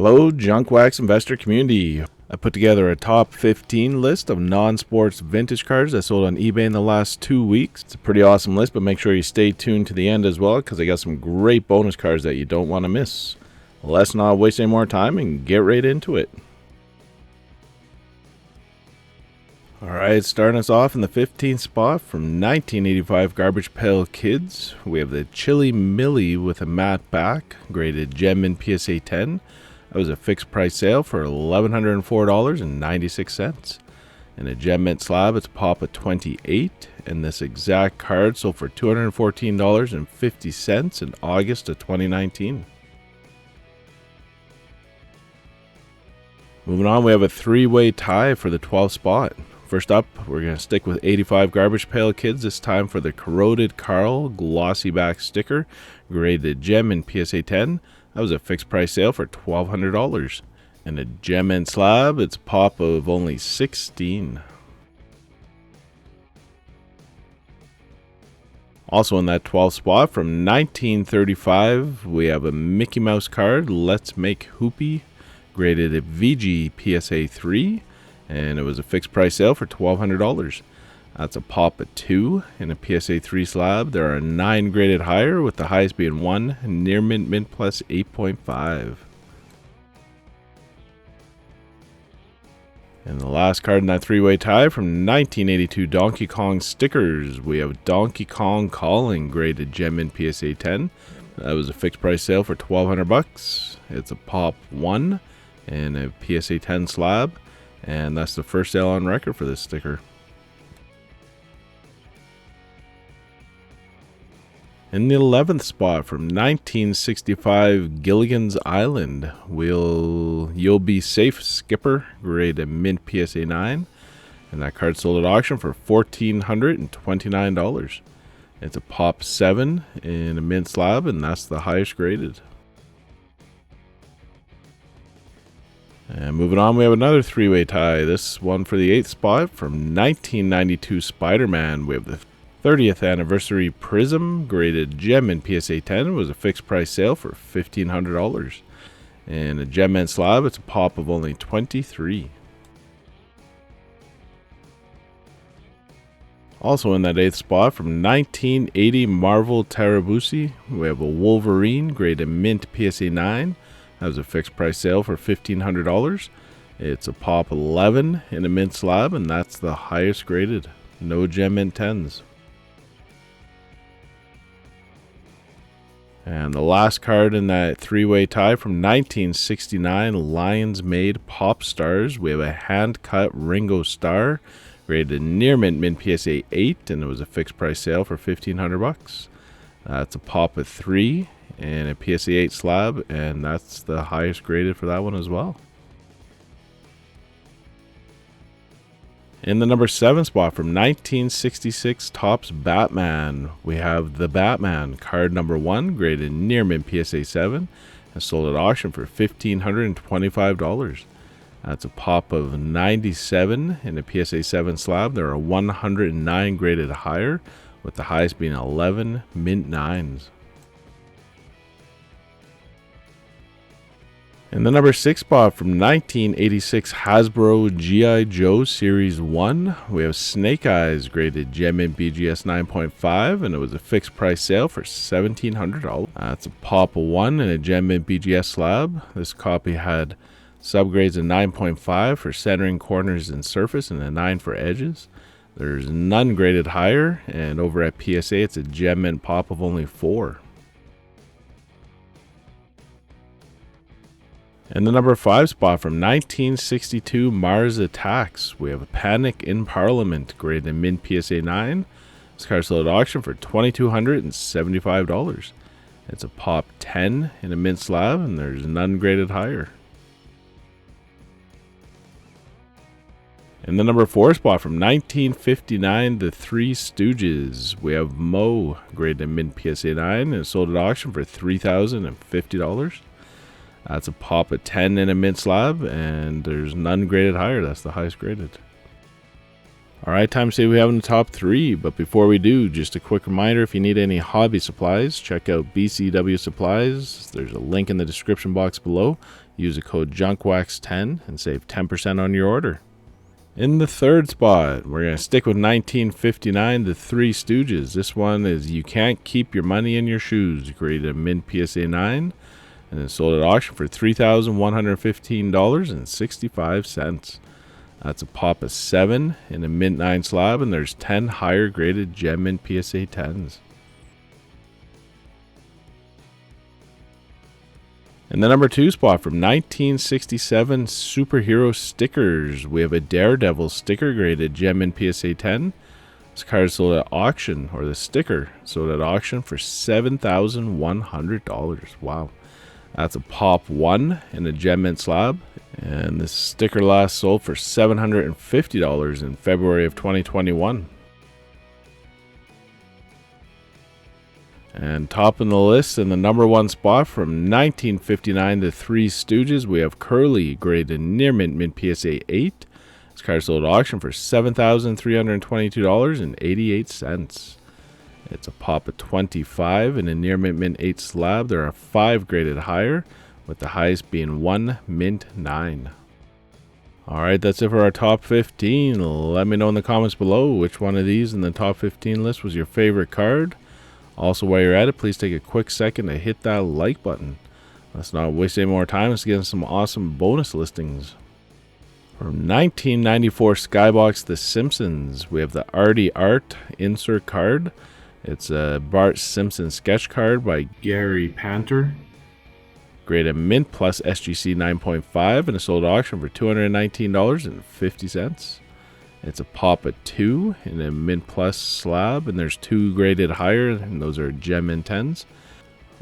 Hello, Junk Wax investor community. I put together a top 15 list of non-sports vintage cars I sold on eBay in the last 2 weeks. It's a pretty awesome list, but make sure you stay tuned to the end as well because I got some great bonus cars that you don't want to miss. Let's not waste any more time and get right into it. Alright, starting us off in the 15th spot from 1985 Garbage Pail Kids, we have the Chili Millie with a matte back, graded gem in PSA 10. That was a fixed price sale for $1,104.96. And a gem mint slab, it's a pop of 28, and this exact card sold for $214.50 in August of 2019. Moving on, we have a three-way tie for the 12th spot. First up, we're going to stick with 85 Garbage Pail Kids, this time for the Corroded Carl Glossy Back Sticker, graded gem in PSA 10. That was a fixed price sale for $1,200. And a gem and slab, it's a pop of only 16. Also in that 12th spot from 1935, we have a Mickey Mouse card, Let's Make Hoopy, graded at VG PSA 3. And it was a fixed price sale for $1,200. That's a pop of 2 in a PSA 3 slab. There are 9 graded higher, with the highest being 1, near mint plus 8.5. And the last card in that three-way tie from 1982 Donkey Kong stickers, we have Donkey Kong Calling, graded gem in PSA 10. That was a fixed price sale for $1,200. It's a pop 1 in a PSA 10 slab. And that's the first sale on record for this sticker. In the 11th spot from 1965 Gilligan's Island, You'll Be Safe Skipper, grade mint PSA 9. And that card sold at auction for $1,429. It's a pop 7 in a mint slab, and that's the highest graded. And moving on, we have another three-way tie. This one for the 8th spot from 1992 Spider-Man. We have the 30th anniversary Prism, graded gem in PSA 10. It was a fixed price sale for $1,500. And a gem and slab, it's a pop of only 23. Also in that 8th spot from 1980 Marvel Tarabusi, we have a Wolverine, graded mint PSA 9. That was a fixed price sale for $1,500. It's a pop 11 in a mint slab, and that's the highest graded. No gem mint 10s. And the last card in that three-way tie from 1969 Lions Made Pop Stars, we have a hand-cut Ringo Starr, graded near mint PSA 8, and it was a fixed price sale for $1,500. That's a pop of 3 and a PSA 8 slab, and that's the highest graded for that one as well. In the number 7 spot from 1966 Topps Batman, we have the Batman card number 1, graded near mint PSA 7, and sold at auction for $1,525. That's a pop of 97 in a PSA 7 slab. There are 109 graded higher, with the highest being 11 mint 9s. In the number 6 spot from 1986 Hasbro G.I. Joe Series 1, we have Snake Eyes, graded gem in BGS 9.5, and it was a fixed price sale for $1,700. That's a pop of 1 in a gem in BGS slab. This copy had subgrades of 9.5 for centering, corners, and surface, and a 9 for edges. There's none graded higher, and over at PSA it's a gem mint pop of only 4. In the number 5 spot from 1962 Mars Attacks, we have a Panic in Parliament, graded mint PSA 9. This card sold at auction for $2,275. It's a pop 10 in a mint slab, and there's none graded higher. In the number 4 spot from 1959 The Three Stooges, we have Moe, graded mint PSA 9, and sold at auction for $3,050. That's a pop of 10 in a mint slab, and there's none graded higher. That's the highest graded. Alright, time to say we have in the top 3, but before we do, just a quick reminder, if you need any hobby supplies, check out BCW Supplies. There's a link in the description box below. Use the code JUNKWAX10 and save 10% on your order. In the third spot, we're going to stick with 1959, The Three Stooges. This one is You Can't Keep Your Money in Your Shoes, graded mint PSA 9, and it's sold at auction for $3,115.65. That's a pop of 7 in a mint 9 slab, and there's 10 higher graded gem mint PSA 10s. In the number 2 spot, from 1967 Superhero Stickers, we have a Daredevil sticker graded gem in PSA 10. This card is sold at auction, or the sticker sold at auction for $7,100. Wow. That's a pop 1 in a gem mint slab. And this sticker last sold for $750 in February of 2021. And topping the list in the number 1 spot, from 1959 The Three Stooges, we have Curly graded near mint PSA 8. This card sold at auction for $7,322.88. It's a pop of 25 in a near mint 8 slab. There are 5 graded higher, with the highest being 1 mint 9. Alright, that's it for our top 15. Let me know in the comments below which one of these in the top 15 list was your favorite card. Also, while you're at it, please take a quick second to hit that like button. Let's not waste any more time. Let's get into some awesome bonus listings. From 1994 Skybox The Simpsons, we have the Artie Art insert card. It's a Bart Simpson sketch card by Gary Panter. Graded mint plus SGC 9.5, and it's sold at auction for $219.50. It's a pop of 2 in a mint plus slab, and there's 2 graded higher, and those are gem mint 10s.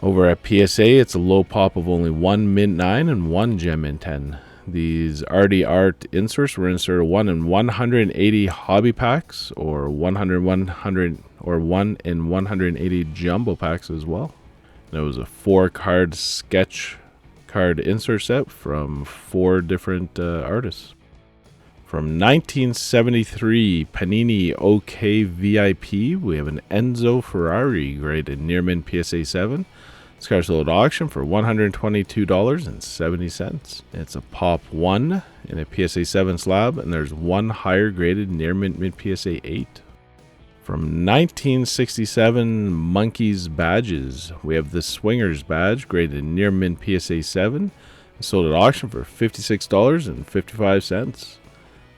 Over at PSA, it's a low pop of only 1 mint 9 and 1 gem mint 10. These Artie Art inserts were inserted 1 in 180 hobby packs, or 1 in 180 jumbo packs as well. And it was a 4-card sketch card insert set from 4 different artists. From 1973 Panini OK VIP, we have an Enzo Ferrari graded near mint PSA 7. This card sold at auction for $122.70. It's a pop 1 in a PSA 7 slab, and there's 1 higher graded near mint PSA 8. From 1967 Monkeys Badges, we have the Swingers badge graded near mint PSA 7. It's sold at auction for $56.55.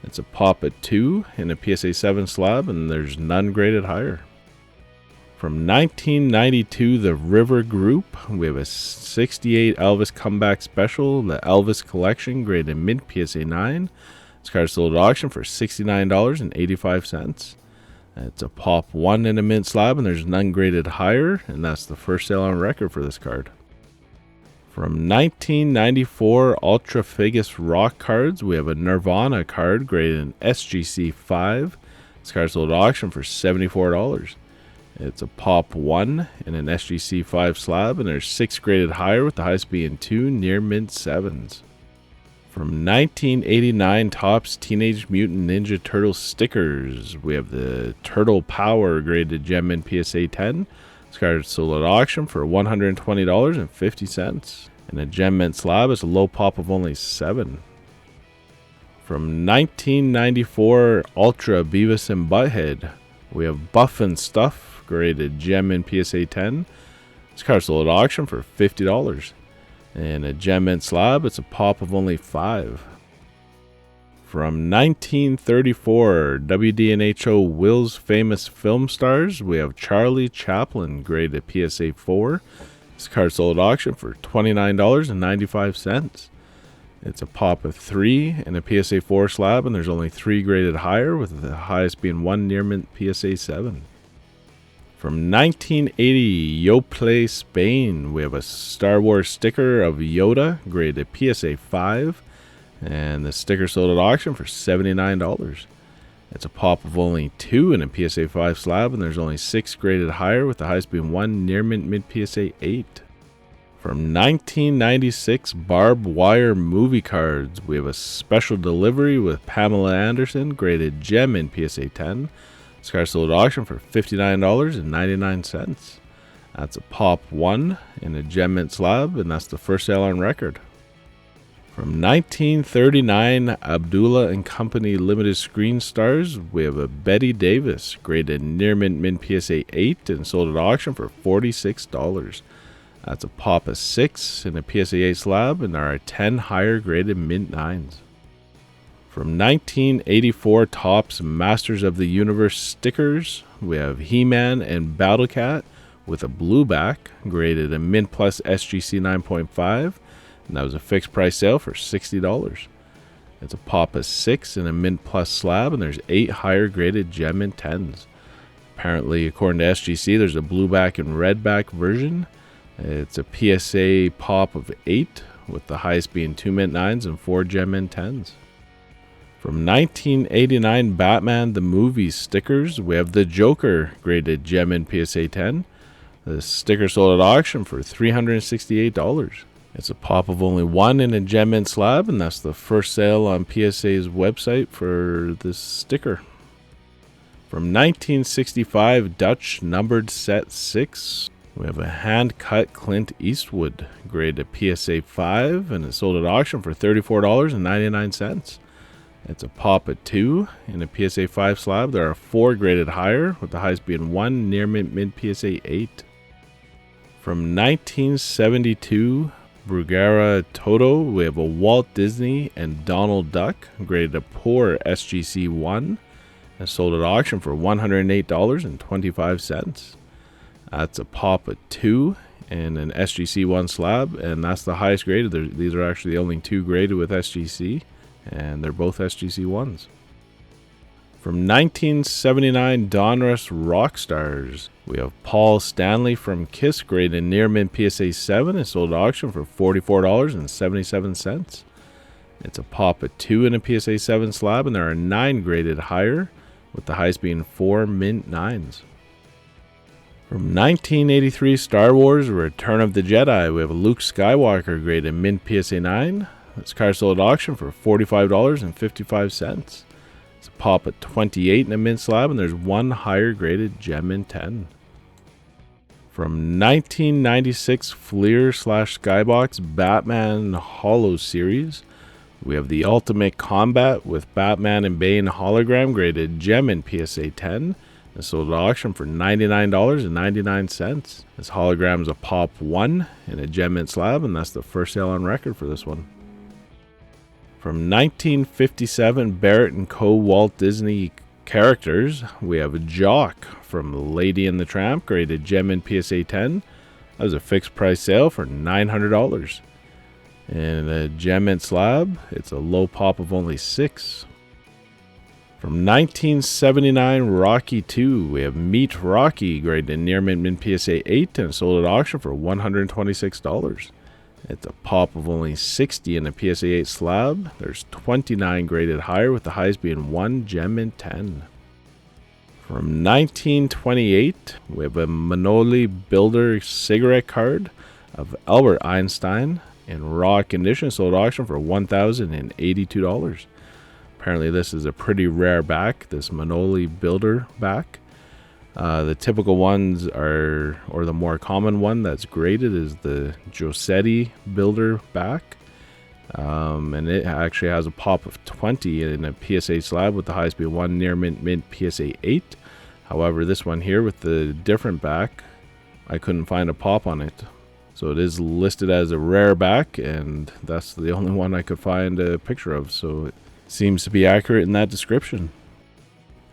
It's a pop at 2 in a PSA 7 slab, and there's none graded higher. From 1992, the River Group, we have a 68 Elvis Comeback Special, the Elvis Collection, graded mint PSA 9. This card is sold at auction for $69.85. It's a pop 1 in a mint slab, and there's none graded higher, and that's the first sale on record for this card. From 1994 Ultra Figus Rock cards, we have a Nirvana card graded in SGC 5. This card sold at auction for $74. It's a pop 1 in an SGC 5 slab, and there's 6 graded higher, with the highest being 2 near mint 7s. From 1989 Topps Teenage Mutant Ninja Turtle stickers, we have the Turtle Power graded gem mint PSA 10. This card is sold at auction for $120.50. And a gem mint slab is a low pop of only 7. From 1994 Ultra Beavis and Butthead, we have Buff and Stuff graded gem mint PSA 10. This card is sold at auction for $50. And a gem mint slab, it's a pop of only 5. From 1934 WDNHO Will's Famous Film Stars, we have Charlie Chaplin graded PSA 4. This card sold at auction for $29.95. It's a pop of 3 in a PSA 4 slab, and there's only 3 graded higher, with the highest being 1 near mint PSA 7. From 1980 Yoplait Spain, we have a Star Wars sticker of Yoda graded PSA 5. And the sticker sold at auction for $79. It's a pop of only 2 in a PSA 5 slab, and there's only 6 graded higher, with the highest being 1 near mint PSA 8. From 1996 Barbed Wire movie cards, we have a special delivery with Pamela Anderson graded gem in PSA 10. This card sold at auction for $59.99. That's a pop 1 in a gem mint slab, and that's the first sale on record. From 1939, Abdullah and Company Limited Screen Stars, we have a Betty Davis, graded near mint PSA 8 and sold at auction for $46. That's a pop of 6 in a PSA 8 slab, and there are 10 higher graded mint 9s. From 1984 Topps Masters of the Universe stickers, we have He-Man and Battle Cat with a blue back, graded a mint plus SGC 9.5. And that was a fixed price sale for $60. It's a pop of 6 in a mint plus slab, and there's 8 higher graded gem mint 10s. Apparently, according to SGC, there's a blue back and red back version. It's a PSA pop of 8, with the highest being 2 mint 9s and 4 gem mint 10s. From 1989 Batman the Movie stickers, we have the Joker graded gem mint PSA 10. The sticker sold at auction for $368. It's a pop of only 1 in a gem mint slab, and that's the first sale on PSA's website for this sticker. From 1965 Dutch numbered set 6, we have a hand-cut Clint Eastwood, graded PSA 5, and it sold at auction for $34.99. It's a pop of 2 in a PSA 5 slab. There are 4 graded higher, with the highest being 1 near mint PSA 8. From 1972 Bruguera Toto, we have a Walt Disney and Donald Duck, graded a poor SGC 1, and sold at auction for $108.25. That's a pop of 2 in an SGC 1 slab, and that's the highest graded. These are actually the only 2 graded with SGC, and they're both SGC 1s. From 1979 Donruss Rockstars, we have Paul Stanley from Kiss, graded near mint PSA 7 and sold at auction for $44.77. It's a pop of 2 in a PSA 7 slab, and there are 9 graded higher, with the highest being 4 mint 9s. From 1983 Star Wars Return of the Jedi, we have a Luke Skywalker graded mint PSA 9. This car sold at auction for $45.55. It's a pop at 28 in a mint slab, and there's 1 higher graded gem mint 10. From 1996 Fleer / Skybox Batman Holo Series, we have the Ultimate Combat with Batman and Bane hologram, graded gem mint PSA 10. This sold at auction for $99.99. This hologram is a pop 1 in a gem mint slab, and that's the first sale on record for this one. From 1957 Barrett & Co. Walt Disney characters, we have a Jock from Lady and the Tramp, graded gem mint PSA 10. That was a fixed price sale for $900. In a gem mint slab, it's a low pop of only 6. From 1979 Rocky 2, we have Meet Rocky, graded near mint PSA 8, and sold at auction for $126. It's a pop of only 60 in a PSA 8 slab. There's 29 graded higher, with the highest being 1 gem mint 10. From 1928, we have a Manoli Builder cigarette card of Albert Einstein in raw condition, sold at auction for $1,082. Apparently this is a pretty rare back, this Manoli Builder back. The typical ones are, or the more common one that's graded, is the Josetti Builder back. And it actually has a pop of 20 in a PSA slab, with the highest being 1 near mint PSA 8. However, this one here with the different back, I couldn't find a pop on it. So it is listed as a rare back, and that's the only one I could find a picture of. So it seems to be accurate in that description.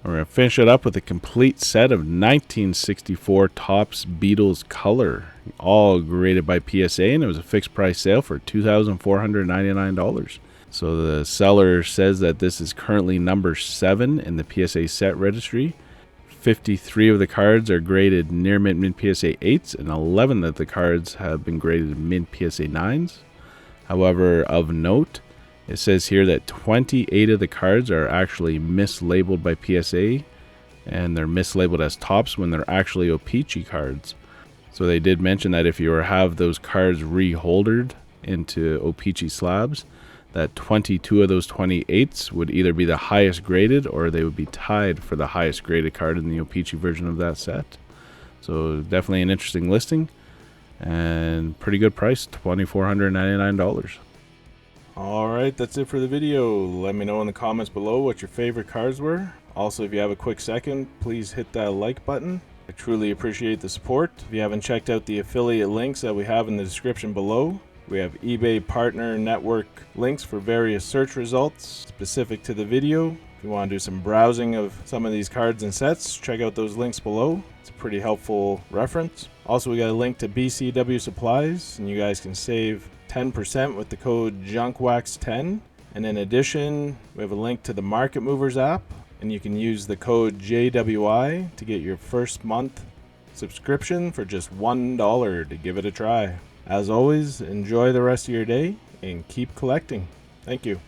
We're going to finish it up with a complete set of 1964 Topps Beatles Color, all graded by PSA, and it was a fixed price sale for $2,499. So the seller says that this is currently number 7 in the PSA set registry. 53 of the cards are graded near mint PSA 8s, and 11 of the cards have been graded mint PSA 9s. However, of note, it says here that 28 of the cards are actually mislabeled by PSA, and they're mislabeled as Topps when they're actually O-Pee-Chee cards. So they did mention that if you have those cards reholdered into O-Pee-Chee slabs, that 22 of those 28s would either be the highest graded, or they would be tied for the highest graded card in the O-Pee-Chee version of that set. So definitely an interesting listing, and pretty good price, $2,499. Alright, that's it for the video. Let me know in the comments below what your favorite cards were. Also, if you have a quick second, please hit that like button. I truly appreciate the support. If you haven't checked out the affiliate links that we have in the description below, we have eBay partner network links for various search results specific to the video. If you want to do some browsing of some of these cards and sets, check out those links below. It's a pretty helpful reference. Also, we got a link to BCW Supplies, and you guys can save 10% with the code JUNKWAX10. And in addition, we have a link to the Market Movers app, and you can use the code JWI to get your first month subscription for just $1 to give it a try. As always, enjoy the rest of your day and keep collecting. Thank you.